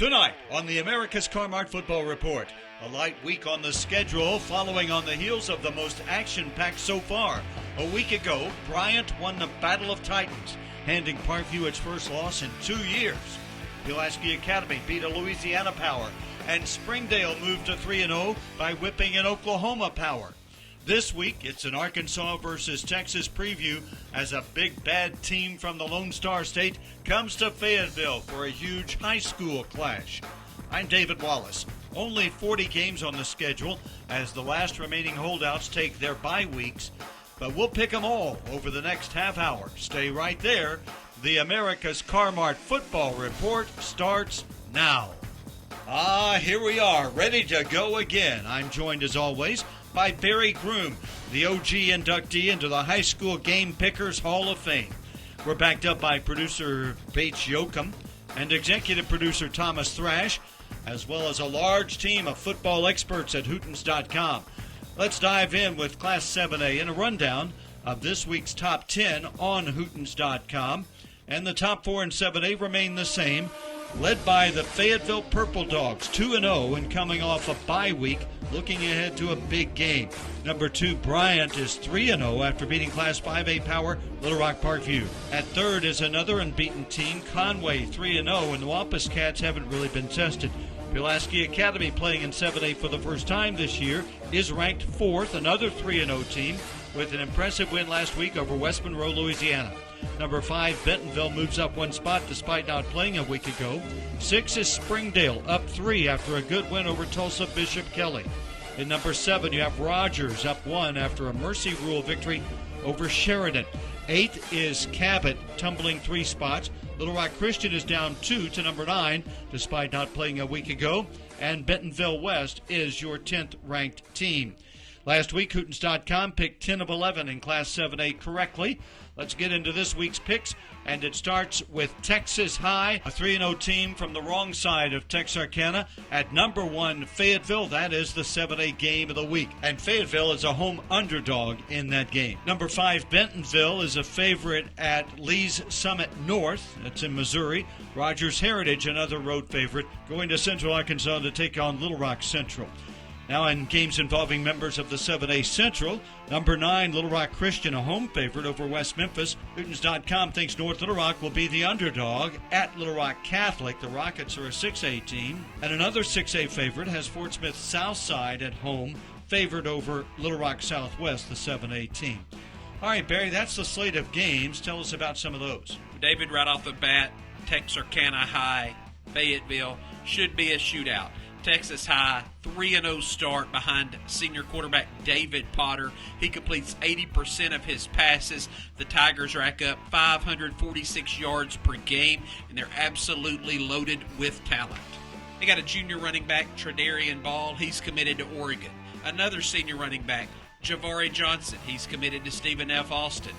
Tonight on the America's Car-Mart Football Report, a light week on the schedule following on the heels of the most action-packed so far. A week ago, Bryant won the Battle of Titans, handing Parkview its first loss in 2 years. Pulaski Academy beat a Louisiana Power, and Springdale moved to 3-0 by whipping an Oklahoma Power. This week, it's an Arkansas versus Texas preview as a big bad team from the Lone Star State comes to Fayetteville for a huge high school clash. I'm David Wallace. Only 40 games on the schedule as the last remaining holdouts take their bye weeks, but we'll pick them all over the next half hour. Stay right there. The America's Car-Mart Football Report starts now. Here we are, ready to go again. I'm joined as always by Barry Groom, the OG inductee into the High School Game Pickers Hall of Fame. We're backed up by producer Bates Yoakum and executive producer Thomas Thrash, as well as a large team of football experts at Hootens.com. Let's dive in with Class 7A and a rundown of this week's top 10 on Hootens.com. And the top 4 in 7A remain the same, led by the Fayetteville Purple Dogs, 2-0 and coming off a bye week, looking ahead to a big game. Number 2, Bryant is 3-0 after beating Class 5A Power Little Rock Parkview. At third is another unbeaten team, Conway, 3-0, and the Wampus Cats haven't really been tested. Pulaski Academy, playing in 7A for the first time this year, is ranked 4th, another 3-0 team, with an impressive win last week over West Monroe, Louisiana. Number 5, Bentonville moves up one spot despite not playing a week ago. 6 is Springdale, up 3 after a good win over Tulsa Bishop Kelly. In number 7, you have Rogers, up 1 after a Mercy Rule victory over Sheridan. 8 is Cabot, tumbling 3 spots. Little Rock Christian is down 2 to number 9 despite not playing a week ago. And Bentonville West is your 10th ranked team. Last week, Hootens.com picked 10 of 11 in Class 7A correctly. Let's get into this week's picks, and it starts with Texas High, a 3-0 team from the wrong side of Texarkana. At number 1, Fayetteville, that is the 7A game of the week, and Fayetteville is a home underdog in that game. Number 5, Bentonville is a favorite at Lee's Summit North, that's in Missouri. Rogers Heritage, another road favorite, going to Central Arkansas to take on Little Rock Central. Now in games involving members of the 7A Central, number 9, Little Rock Christian, a home favorite over West Memphis. Hootens.com thinks North Little Rock will be the underdog at Little Rock Catholic. The Rockets are a 6A team. And another 6A favorite has Fort Smith Southside at home, favored over Little Rock Southwest, the 7A team. All right, Barry, that's the slate of games. Tell us about some of those. David, right off the bat, Texarkana High, Fayetteville, should be a shootout. Texas High, 3-0 start behind senior quarterback David Potter. He completes 80% of his passes. The Tigers rack up 546 yards per game, and they're absolutely loaded with talent. They got a junior running back, Tredarian Ball. He's committed to Oregon. Another senior running back, Javari Johnson. He's committed to Stephen F. Austin.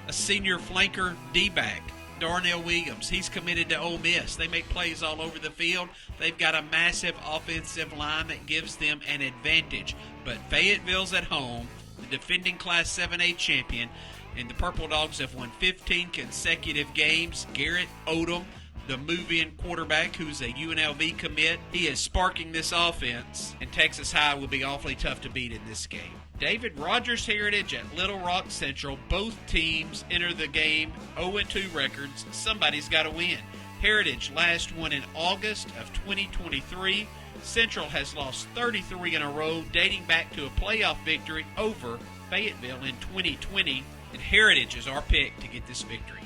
A senior flanker, D-back, Darnell Williams, he's committed to Ole Miss. They make plays all over the field. They've got a massive offensive line that gives them an advantage. But Fayetteville's at home, the defending Class 7A champion, and the Purple Dogs have won 15 consecutive games. Garrett Odom, the move-in quarterback who's a UNLV commit, he is sparking this offense, and Texas High will be awfully tough to beat in this game. David, Rogers Heritage at Little Rock Central. Both teams enter the game 0-2 records. Somebody's got to win. Heritage last won in August of 2023. Central has lost 33 in a row, dating back to a playoff victory over Fayetteville in 2020. And Heritage is our pick to get this victory.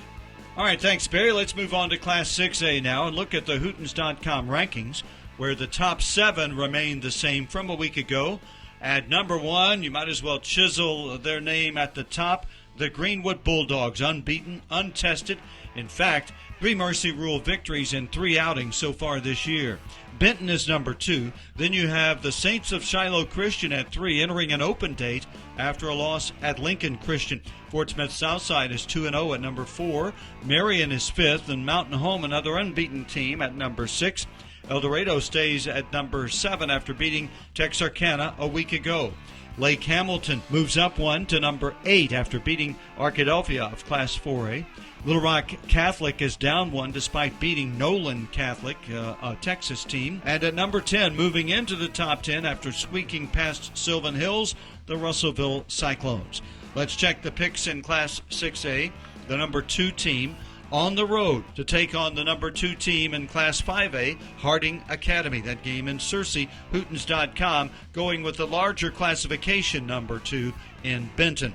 All right, thanks, Barry. Let's move on to Class 6A now and look at the Hootens.com rankings, where the top 7 remain the same from a week ago. At number 1, you might as well chisel their name at the top, the Greenwood Bulldogs, unbeaten, untested. In fact, 3 Mercy Rule victories in 3 outings so far this year. Benton is number 2. Then you have the Saints of Shiloh Christian at 3, entering an open date after a loss at Lincoln Christian. Fort Smith Southside is 2-0 at number 4. Marion is 5th, and Mountain Home, another unbeaten team, at number 6. El Dorado stays at number 7 after beating Texarkana a week ago. Lake Hamilton moves up one to number 8 after beating Arkadelphia of Class 4A. Little Rock Catholic is down one despite beating Nolan Catholic, a Texas team. And at number 10, moving into the top 10 after squeaking past Sylvan Hills, the Russellville Cyclones. Let's check the picks in Class 6A. The number 2 team on the road to take on the number 2 team in Class 5A, Harding Academy. That game in Searcy, Hootens.com, going with the larger classification number 2 in Benton.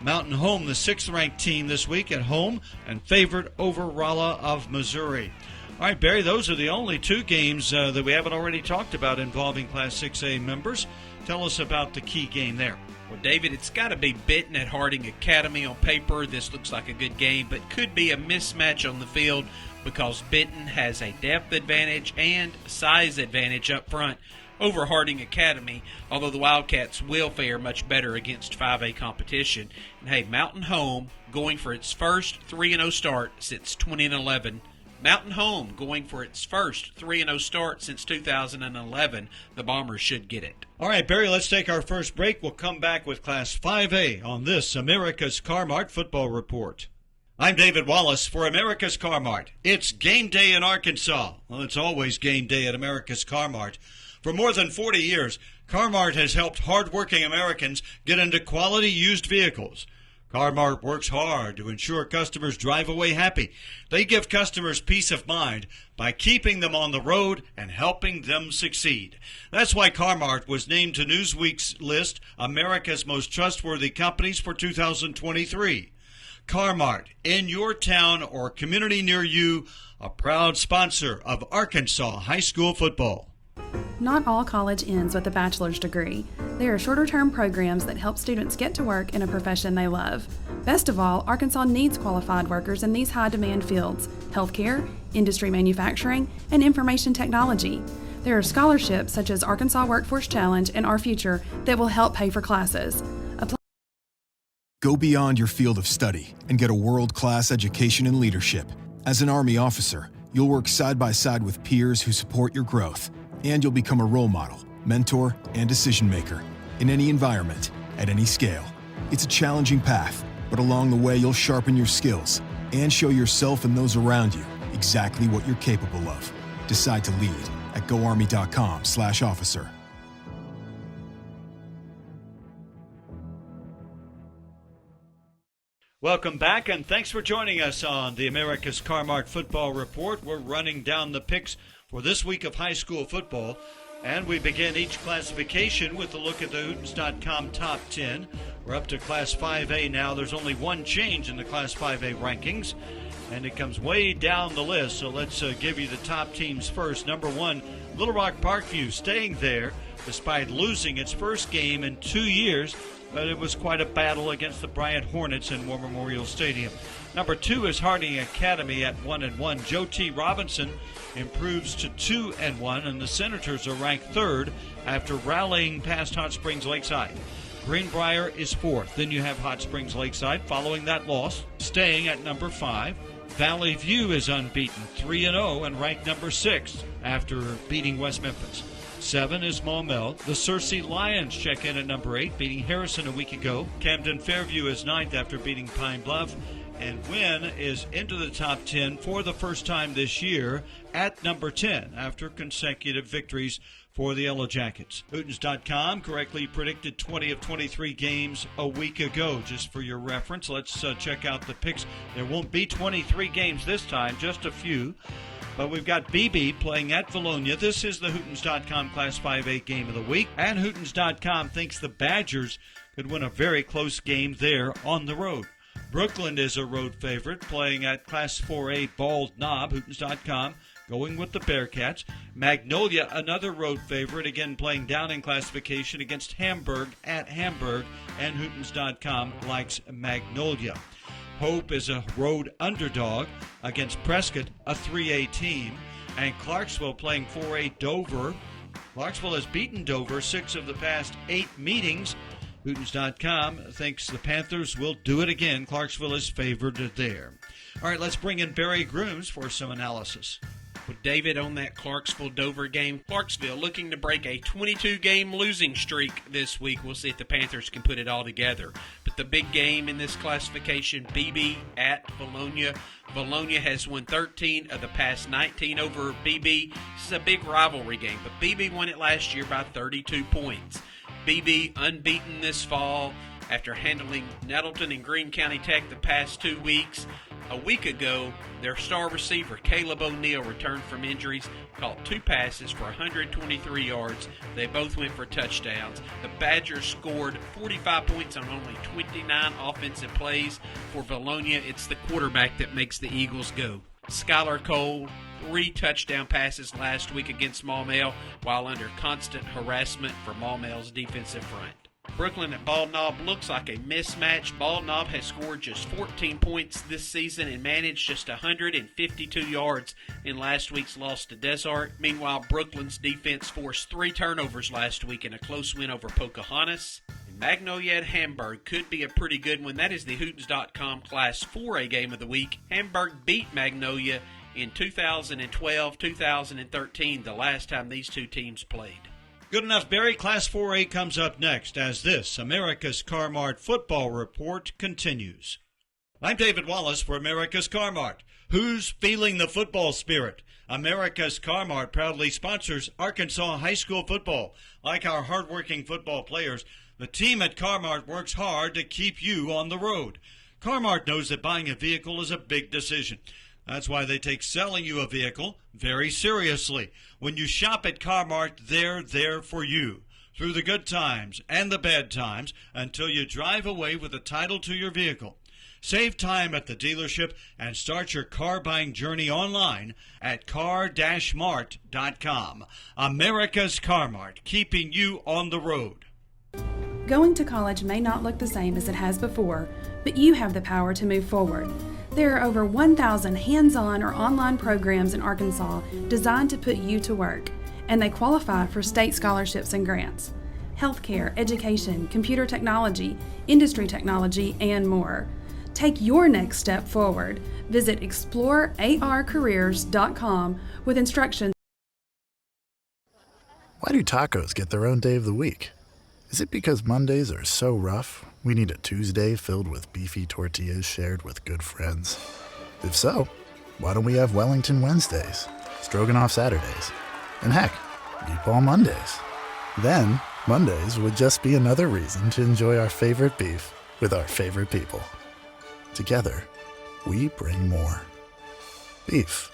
Mountain Home, the 6th-ranked team this week at home and favored over Rolla of Missouri. All right, Barry, those are the only 2 games that we haven't already talked about involving Class 6A members. Tell us about the key game there. Well, David, it's got to be Benton at Harding Academy. On paper, this looks like a good game, but could be a mismatch on the field because Benton has a depth advantage and size advantage up front over Harding Academy, although the Wildcats will fare much better against 5A competition. And hey, Mountain Home going for its first 3-0 start since 2011. Mountain Home going for its first 3-0 start since 2011. The Bombers should get it. All right, Barry, let's take our first break. We'll come back with Class 5A on this America's Car-Mart Football Report. I'm David Wallace for America's Car-Mart. It's game day in Arkansas. Well, it's always game day at America's Car-Mart. For more than 40 years, Car-Mart has helped hardworking Americans get into quality used vehicles. Car-Mart works hard to ensure customers drive away happy. They give customers peace of mind by keeping them on the road and helping them succeed. That's why Car-Mart was named to Newsweek's list America's Most Trustworthy Companies for 2023. Car-Mart, in your town or community near you, a proud sponsor of Arkansas high school football. Not all college ends with a bachelor's degree. There are shorter-term programs that help students get to work in a profession they love. Best of all, Arkansas needs qualified workers in these high-demand fields: healthcare, industry manufacturing, and information technology. There are scholarships such as Arkansas Workforce Challenge and Our Future that will help pay for classes. Go beyond your field of study and get a world-class education in leadership. As an Army officer, you'll work side by side with peers who support your growth. And you'll become a role model, mentor, and decision maker in any environment, at any scale. It's a challenging path, but along the way you'll sharpen your skills and show yourself and those around you exactly what you're capable of. Decide to lead at goarmy.com/officer. Welcome back, and thanks for joining us on the America's Car-Mart Football Report. We're running down the picks for this week of high school football, and we begin each classification with a look at the Hootens.com top 10. We're up to Class 5A now. There's only one change in the Class 5A rankings, and it comes way down the list, so let's give you the top teams first. Number 1, Little Rock Parkview, staying there despite losing its first game in 2 years, but it was quite a battle against the Bryant Hornets in War Memorial Stadium. Number 2 is Harding Academy at 1-1. Joe T. Robinson improves to 2-1, and the Senators are ranked 3rd after rallying past Hot Springs Lakeside. Greenbrier is 4th. Then you have Hot Springs Lakeside following that loss, staying at number 5. Valley View is unbeaten, 3-0, and ranked number 6 after beating West Memphis. 7 is Maumelle. The Searcy Lions check in at number 8, beating Harrison a week ago. Camden Fairview is 9th after beating Pine Bluff. And Wynn is into the top 10 for the first time this year at number 10 after consecutive victories for the Yellow Jackets. Hootens.com correctly predicted 20 of 23 games a week ago. Just for your reference, let's check out the picks. There won't be 23 games this time, just a few. But we've got BB playing at Valonia. This is the Hootens.com Class 5A game of the week. And Hootens.com thinks the Badgers could win a very close game there on the road. Brooklyn is a road favorite, playing at Class 4A Bald Knob, Hootens.com, going with the Bearcats. Magnolia, another road favorite, again playing down in classification against Hamburg at Hamburg, and Hootens.com likes Magnolia. Hope is a road underdog against Prescott, a 3A team, and Clarksville playing 4A Dover. Clarksville has beaten Dover 6 of the past 8 meetings. Hootens.com thinks the Panthers will do it again. Clarksville is favored there. All right, let's bring in Barry Grooms for some analysis. With David on that Clarksville-Dover game, Clarksville looking to break a 22-game losing streak this week. We'll see if the Panthers can put it all together. But the big game in this classification, BB at Bologna. Bologna has won 13 of the past 19 over BB. This is a big rivalry game, but BB won it last year by 32 points. BB unbeaten this fall after handling Nettleton and Greene County Tech the past 2 weeks. A week ago, their star receiver, Caleb O'Neal, returned from injuries, caught 2 passes for 123 yards. They both went for touchdowns. The Badgers scored 45 points on only 29 offensive plays. For Bologna, it's the quarterback that makes the Eagles go. Skylar Cole, 3 touchdown passes last week against Maumelle, while under constant harassment from Maumelle's defensive front. Brooklyn at Bald Knob looks like a mismatch. Bald Knob has scored just 14 points this season and managed just 152 yards in last week's loss to Desart. Meanwhile, Brooklyn's defense forced 3 turnovers last week in a close win over Pocahontas. Magnolia at Hamburg could be a pretty good one. That is the Hootens.com Class 4A game of the week. Hamburg beat Magnolia in 2012, 2013, the last time these two teams played. Good enough, Barry. Class 4A comes up next as this America's Car-Mart Football Report continues. I'm David Wallace for America's Car-Mart. Who's feeling the football spirit? America's Car-Mart proudly sponsors Arkansas high school football. Like our hardworking football players, the team at Car-Mart works hard to keep you on the road. Car-Mart knows that buying a vehicle is a big decision. That's why they take selling you a vehicle very seriously. When you shop at Car-Mart, they're there for you through the good times and the bad times until you drive away with a title to your vehicle. Save time at the dealership and start your car buying journey online at car-mart.com. America's Car-Mart, keeping you on the road. Going to college may not look the same as it has before, but you have the power to move forward. There are over 1,000 hands-on or online programs in Arkansas designed to put you to work, and they qualify for state scholarships and grants. Healthcare, education, computer technology, industry technology, and more. Take your next step forward. Visit explorearcareers.com with instructions. Why do tacos get their own day of the week? Is it because Mondays are so rough, we need a Tuesday filled with beefy tortillas shared with good friends? If so, why don't we have Wellington Wednesdays, Stroganoff Saturdays, and heck, Meatball Mondays? Then, Mondays would just be another reason to enjoy our favorite beef with our favorite people. Together, we bring more. Beef.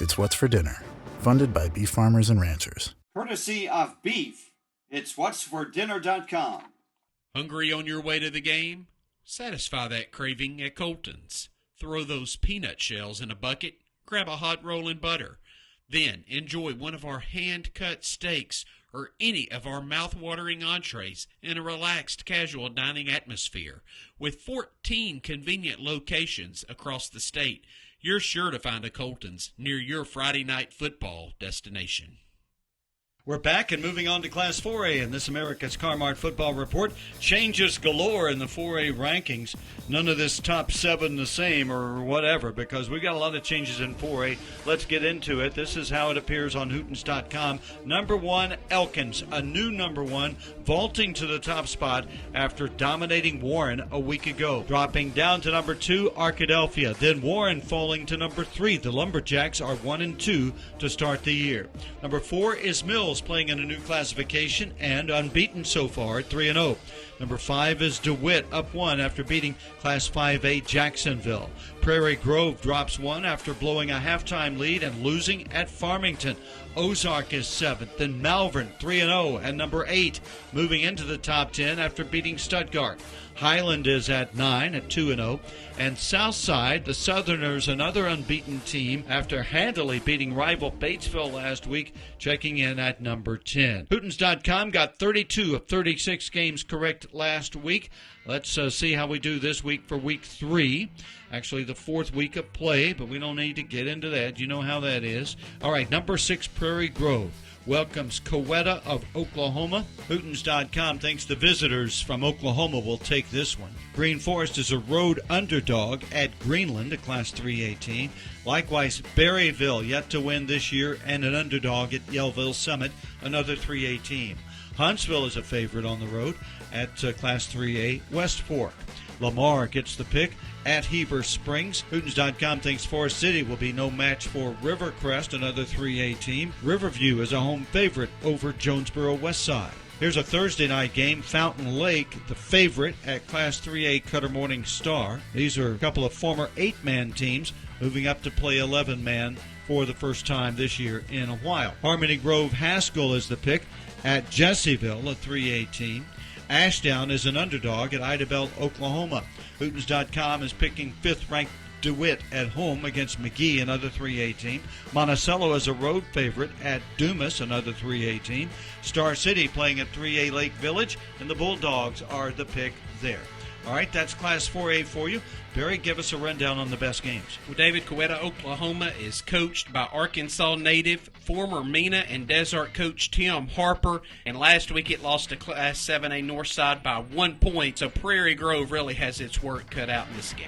It's what's for dinner. Funded by Beef Farmers and Ranchers. Courtesy of Beef. It's whatsfordinner.com. Hungry on your way to the game? Satisfy that craving at Colton's. Throw those peanut shells in a bucket, grab a hot roll and butter. Then enjoy one of our hand-cut steaks or any of our mouth-watering entrees in a relaxed, casual dining atmosphere. With 14 convenient locations across the state, you're sure to find a Colton's near your Friday night football destination. We're back and moving on to Class 4A in this America's Car-Mart Football Report. Changes galore in the 4A rankings. None of this top 7 the same or whatever, because we've got a lot of changes in 4A. Let's get into it. This is how it appears on Hootens.com. Number 1, Elkins, a new number 1, vaulting to the top spot after dominating Warren a week ago. Dropping down to number 2, Arkadelphia. Then Warren falling to number 3. The Lumberjacks are 1 and 2 to start the year. Number 4 is Mills, playing in a new classification and unbeaten so far at 3-0. Number 5 is DeWitt, up 1 after beating Class 5A Jacksonville. Prairie Grove drops 1 after blowing a halftime lead and losing at Farmington. Ozark is 7th, then Malvern 3-0 and number 8, moving into the top 10 after beating Stuttgart. Highland is at 9 at 2-0, and Southside, the Southerners, another unbeaten team after handily beating rival Batesville last week, checking in at number 10. Hootens.com got 32 of 36 games correct last week. Let's see how we do this week for week 3. Actually, the fourth week of play, but we don't need to get into that. You know how that is. All right, number 6, Prairie Grove welcomes Coweta of Oklahoma. Hootens.com thinks the visitors from Oklahoma will take this one. Green Forest is a road underdog at Greenland, a Class 3A team. Likewise, Berryville yet to win this year and an underdog at Yellville Summit, another 3A team. Huntsville is a favorite on the road at Class 3A West Fork. Lamar gets the pick at Heber Springs. Hootens.com thinks Forest City will be no match for Rivercrest, another 3A team. Riverview is a home favorite over Jonesboro Westside. Here's a Thursday night game. Fountain Lake, the favorite at Class 3A Cutter Morning Star. These are a couple of former 8-man teams moving up to play 11-man for the first time this year in a while. Harmony Grove Haskell is the pick at Jesseville, a 3A team. Ashdown is an underdog at Idabel, Oklahoma. Hootens.com is picking 5th-ranked DeWitt at home against McGee, another 3A team. Monticello is a road favorite at Dumas, another 3A team. Star City playing at 3A Lake Village, and the Bulldogs are the pick there. All right, that's Class 4A for you. Barry, give us a rundown on the best games. Well, David, Coweta, Oklahoma is coached by Arkansas native, former Mena and Desert coach Tim Harper, and last week it lost to Class 7A Northside by 1 point, so Prairie Grove really has its work cut out in this game.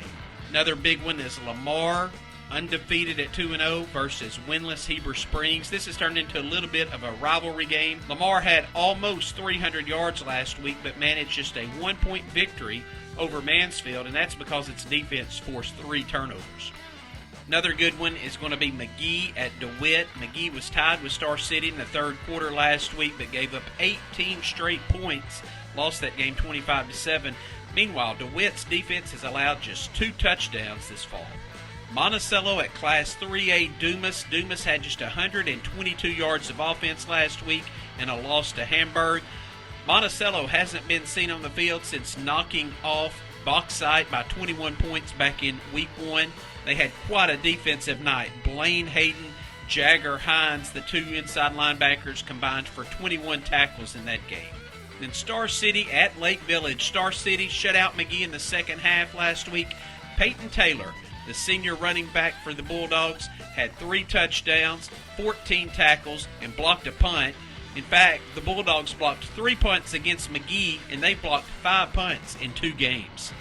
Another big one is Lamar, undefeated at 2-0 versus winless Heber Springs. This has turned into a little bit of a rivalry game. Lamar had almost 300 yards last week, but managed just a 1-point victory over Mansfield, and that's because its defense forced 3 turnovers. Another good one is going to be McGee at DeWitt. McGee was tied with Star City in the third quarter last week, but gave up 18 straight points, lost that game 25-7. Meanwhile, DeWitt's defense has allowed just 2 touchdowns this fall. Monticello at Class 3A Dumas. Dumas had just 122 yards of offense last week and a loss to Hamburg. Monticello hasn't been seen on the field since knocking off Bauxite by 21 points back in Week 1. They had quite a defensive night. Blaine Hayden, Jagger Hines, the 2 inside linebackers, combined for 21 tackles in that game. Then Star City at Lake Village. Star City shut out McGee in the second half last week. Peyton Taylor, the senior running back for the Bulldogs, had 3 touchdowns, 14 tackles, and blocked a punt. In fact, the Bulldogs blocked 3 punts against McGee, and they blocked 5 punts in 2 games.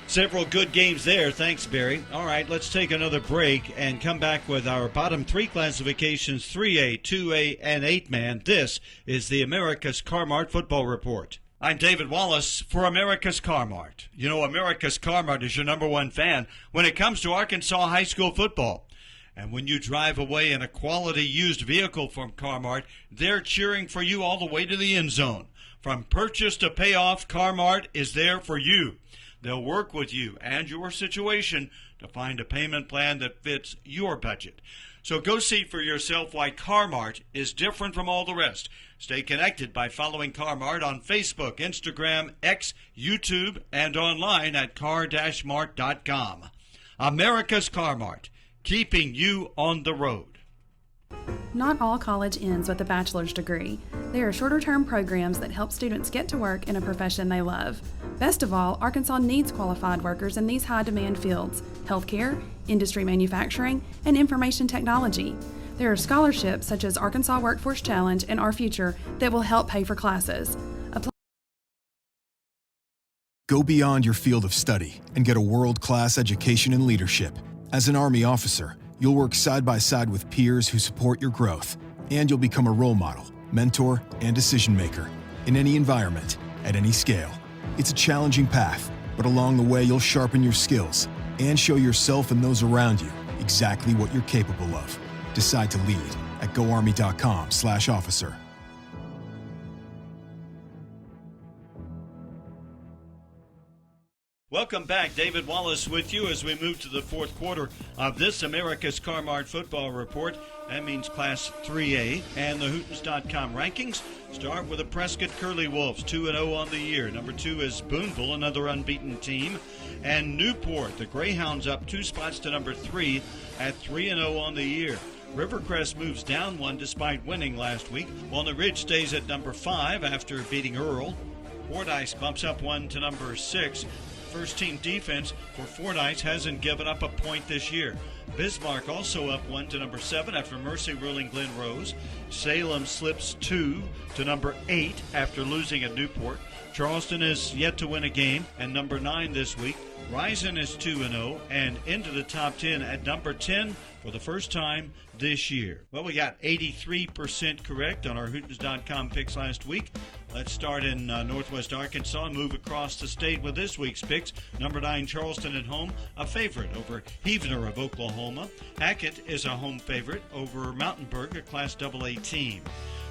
Several good games there. Thanks, Barry. All right, let's take another break and come back with our bottom 3 classifications, 3A, 2A, and 8-man. This is the America's Car-Mart Football Report. I'm David Wallace for America's Car-Mart. You know, America's Car-Mart is your number 1 fan when it comes to Arkansas high school football. And when you drive away in a quality used vehicle from Car-Mart, they're cheering for you all the way to the end zone. From purchase to payoff, Car-Mart is there for you. They'll work with you and your situation to find a payment plan that fits your budget. So go see for yourself why Car-Mart is different from all the rest. Stay connected by following Car-Mart on Facebook, Instagram, X, YouTube, and online at car-mart.com. America's Car-Mart, keeping you on the road. Not all college ends with a bachelor's degree. There are shorter-term programs that help students get to work in a profession they love. Best of all, Arkansas needs qualified workers in these high-demand fields: healthcare, industry manufacturing, and information technology. There are scholarships such as Arkansas Workforce Challenge and Our Future that will help pay for classes. Go beyond your field of study and get a world-class education in leadership. As an Army officer, you'll work side by side with peers who support your growth, and you'll become a role model, mentor, and decision maker in any environment, at any scale. It's a challenging path, but along the way you'll sharpen your skills and show yourself and those around you exactly what you're capable of. Decide to lead at goarmy.com/officer. Welcome back. David Wallace with you as we move to the fourth quarter of this America's Car-Mart Football Report. That means Class 3A. And the Hootens.com rankings start with the Prescott Curly Wolves, 2-0 on the year. Number 2 is Boonville, another unbeaten team. And Newport, the Greyhounds, up 2 spots to number 3 at 3-0 on the year. Rivercrest moves down 1 despite winning last week. Walnut Ridge stays at number 5 after beating Earl. Fordyce bumps up 1 to number 6. first-team defense for Fordyce hasn't given up a point this year. Bismarck also up 1 to number 7 after Mercy ruling Glen Rose. Salem slips 2 to number 8 after losing at Newport. Charleston is yet to win a game and number 9 this week. Rison is 2-0 and into the top 10 at number 10 for the first time this year. Well, we got 83% correct on our Hootens.com picks last week. Let's start in Northwest Arkansas and move across the state with this week's picks. Number 9, Charleston at home, a favorite over Heavener of Oklahoma. Hackett is a home favorite over Mountainburg, a Class AA team.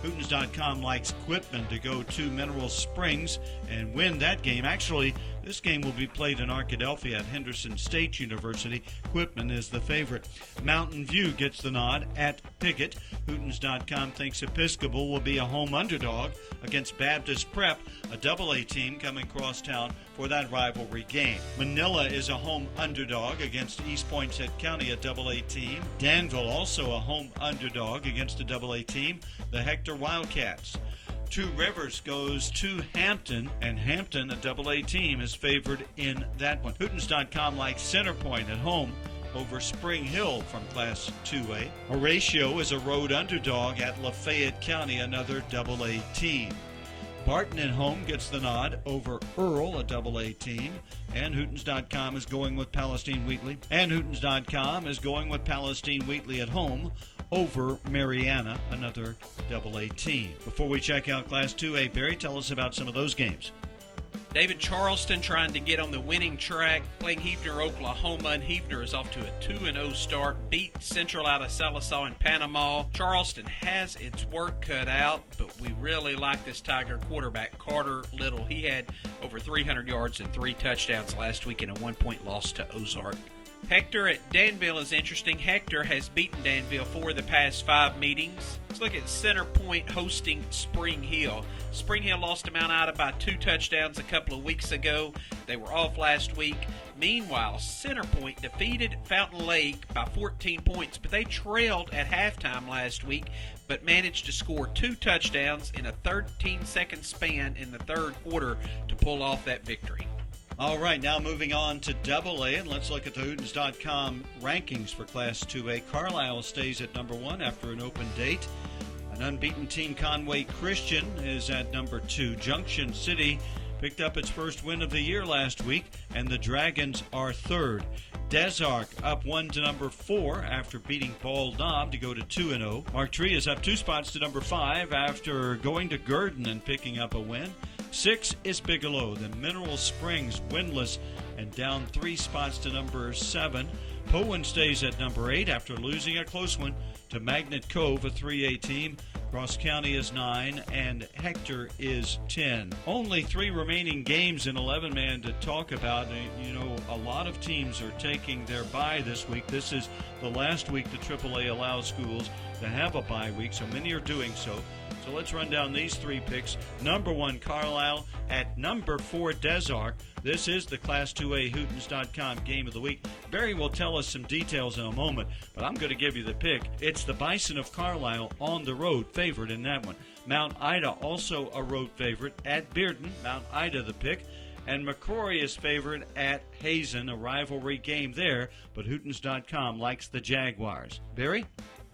Hootens.com likes Quitman to go to Mineral Springs and win that game. Actually, this game will be played in Arkadelphia at Henderson State University. Quitman is the favorite. Mountain View gets the nod at Pickett. Hootens.com thinks Episcopal will be a home underdog against Baptist Prep, a AA team coming cross town for that rivalry game. Manila is a home underdog against East Poinsett County, a AA team. Danville also a home underdog against a AA team, the Hector Wildcats. Two Rivers goes to Hampton, and Hampton, a AA team, is favored in that one. Hootens.com likes Centerpoint at home over Spring Hill from Class 2A. Horatio is a road underdog at Lafayette County, another AA team. Barton at home gets the nod over Earl, a AA team. And Hootens.com is going with Palestine Wheatley. And Hootens.com is going with Palestine Wheatley at home over Mariana, another AA team. Before we check out Class 2A, Barry, tell us about some of those games. David, Charleston trying to get on the winning track, playing Heavener, Oklahoma, and Heavener is off to a 2-0 start. Beat Central out of Sallisaw in Panama. Charleston has its work cut out, but we really like this Tiger quarterback, Carter Little. He had over 300 yards and 3 touchdowns last week in a 1-point loss to Ozark. Hector at Danville is interesting. Hector has beaten Danville 4 of the past 5 meetings. Let's look at Centerpoint hosting Spring Hill. Spring Hill lost to Mount Ida by 2 touchdowns a couple of weeks ago. They were off last week. Meanwhile, Centerpoint defeated Fountain Lake by 14 points, but they trailed at halftime last week, but managed to score 2 touchdowns in a 13-second span in the third quarter to pull off that victory. All right, now moving on to AA, and let's look at the Hootens.com rankings for Class 2A. Carlisle stays at number 1 after an open date. An unbeaten team, Conway Christian, is at number 2. Junction City picked up its first win of the year last week, and the Dragons are 3rd. Des Arc up 1 to number 4 after beating Bald Knob to go to 2-0. Martree is up 2 spots to number 5 after going to Gurdon and picking up a win. 6 is Bigelow, then Mineral Springs winless and down 3 spots to number 7. Powan stays at number 8 after losing a close one to Magnet Cove, a 3A team. Cross County is 9 and Hector is 10. Only 3 remaining games in 11-man to talk about. You know, a lot of teams are taking their bye this week. This is the last week the AAA allows schools to have a bye week, so many are doing so. So let's run down these 3 picks. Number 1, Carlisle. At number 4, Des Arc. This is the Class 2A Hootens.com Game of the Week. Barry will tell us some details in a moment, but I'm going to give you the pick. It's the Bison of Carlisle on the road, favored in that one. Mount Ida also a road favorite at Bearden. Mount Ida the pick. And McCrory is favored at Hazen, a rivalry game there, but Hootens.com likes the Jaguars. Barry?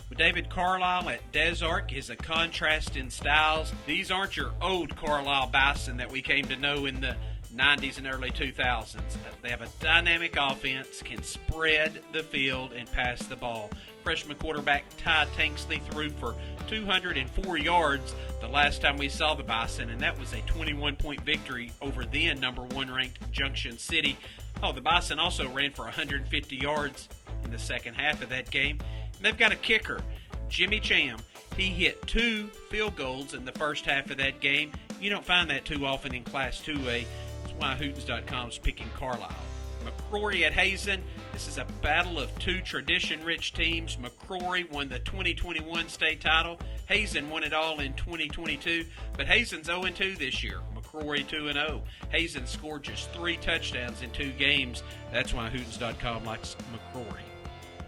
With David, Carlisle at Des Arc is a contrast in styles. These aren't your old Carlisle Bison that we came to know in the 90s and early 2000s. They have a dynamic offense, can spread the field and pass the ball. Freshman quarterback Ty Tanksley threw for 204 yards the last time we saw the Bison, and that was a 21-point victory over then number 1 ranked Junction City. Oh, the Bison also ran for 150 yards in the second half of that game. And they've got a kicker, Jimmy Cham. He hit 2 field goals in the first half of that game. You don't find that too often in Class 2A. That's why Hootens.com is picking Carlisle. McCrory at Hazen. This is a battle of 2 tradition-rich teams. McCrory won the 2021 state title. Hazen won it all in 2022. But Hazen's 0-2 this year. McCrory 2-0. Hazen scored just 3 touchdowns in 2 games. That's why Hootens.com likes McCrory.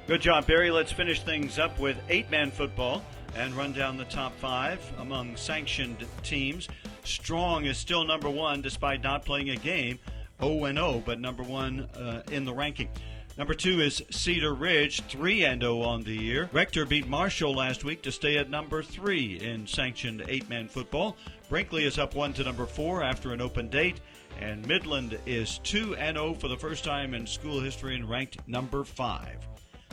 Good job, Barry. Let's finish things up with 8-man football and run down the top 5 among sanctioned teams. Strong is still number 1 despite not playing a game. 0-0, but number 1 in the ranking. Number 2 is Cedar Ridge, 3-0 on the year. Rector beat Marshall last week to stay at number 3 in sanctioned 8-man football. Brinkley is up 1 to number 4 after an open date. And Midland is 2-0 for the first time in school history and ranked number 5.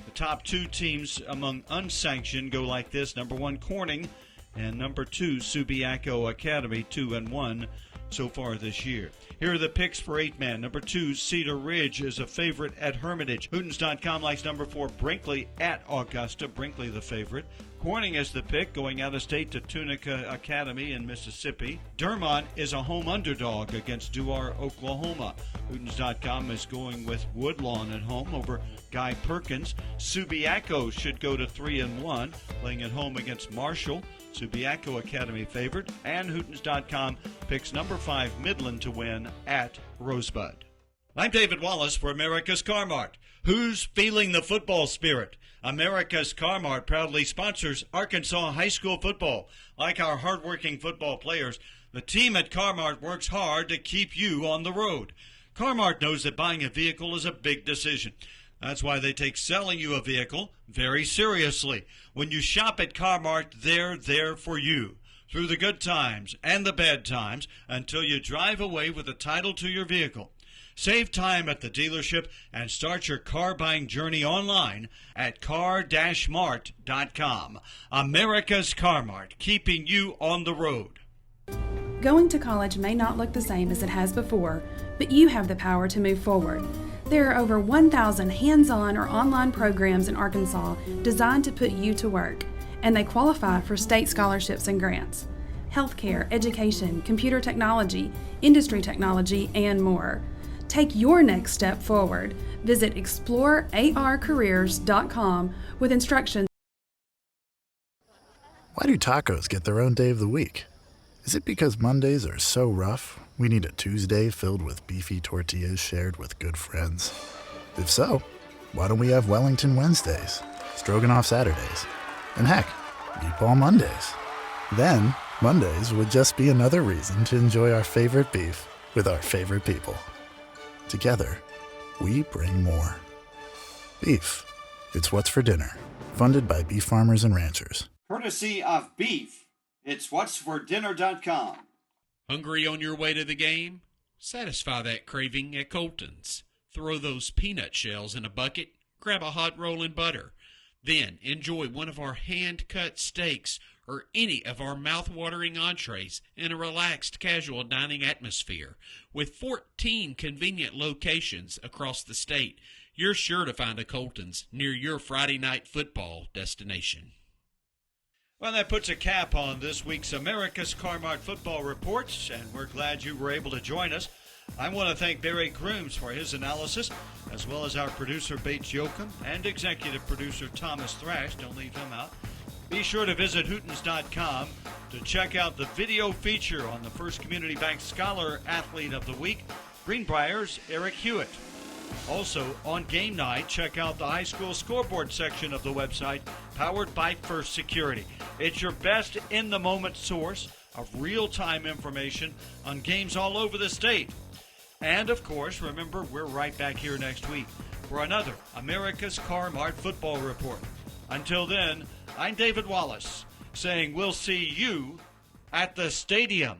The top 2 teams among unsanctioned go like this. Number 1, Corning, and number 2, Subiaco Academy, 2-1 so far this year. Here are the picks for 8-man. Number 2, Cedar Ridge is a favorite at Hermitage. Hootens.com likes number 4, Brinkley at Augusta. Brinkley the favorite. Corning is the pick, going out of state to Tunica Academy in Mississippi. Dermont is a home underdog against Duar, Oklahoma. Hootens.com is going with Woodlawn at home over Guy Perkins. Subiaco should go to 3-1, playing at home against Marshall. Subiaco Academy favorite. And Hootens.com picks number 5 Midland to win at Rosebud. I'm David Wallace for America's Car Mart. Who's feeling the football spirit? America's Car Mart proudly sponsors Arkansas high school football. Like our hardworking football players, the team at Car Mart works hard to keep you on the road. Car Mart knows that buying a vehicle is a big decision. That's why they take selling you a vehicle very seriously. When you shop at Car Mart, they're there for you through the good times and the bad times until you drive away with a title to your vehicle. Save time at the dealership and start your car buying journey online at car-mart.com. America's Car Mart, keeping you on the road. Going to college may not look the same as it has before, but you have the power to move forward. There are over 1,000 hands-on or online programs in Arkansas designed to put you to work, and they qualify for state scholarships and grants. Healthcare, education, computer technology, industry technology, and more. Take your next step forward. Visit explorearcareers.com with instructions. Why do tacos get their own day of the week? Is it because Mondays are so rough, we need a Tuesday filled with beefy tortillas shared with good friends? If so, why don't we have Wellington Wednesdays, Stroganoff Saturdays, and heck, Meatball Mondays? Then, Mondays would just be another reason to enjoy our favorite beef with our favorite people. Together, we bring more. Beef. It's what's for dinner. Funded by Beef Farmers and Ranchers. Courtesy of Beef, it's what'sfordinner.com. Hungry on your way to the game? Satisfy that craving at Colton's. Throw those peanut shells in a bucket, grab a hot roll and butter. Then enjoy one of our hand-cut steaks or any of our mouth-watering entrees in a relaxed, casual dining atmosphere. With 14 convenient locations across the state, you're sure to find a Colton's near your Friday night football destination. Well, that puts a cap on this week's America's Car Mart Football Reports, and we're glad you were able to join us. I want to thank Barry Grooms for his analysis, as well as our producer Bates Yoakum and executive producer Thomas Thrash. Don't leave him out. Be sure to visit Hootens.com to check out the video feature on the First Community Bank Scholar Athlete of the Week, Greenbrier's Eric Hewitt. Also, on game night, check out the high school scoreboard section of the website, powered by First Security. It's your best in-the-moment source of real-time information on games all over the state. And, of course, remember, we're right back here next week for another America's Car Mart Football Report. Until then, I'm David Wallace, saying we'll see you at the stadium.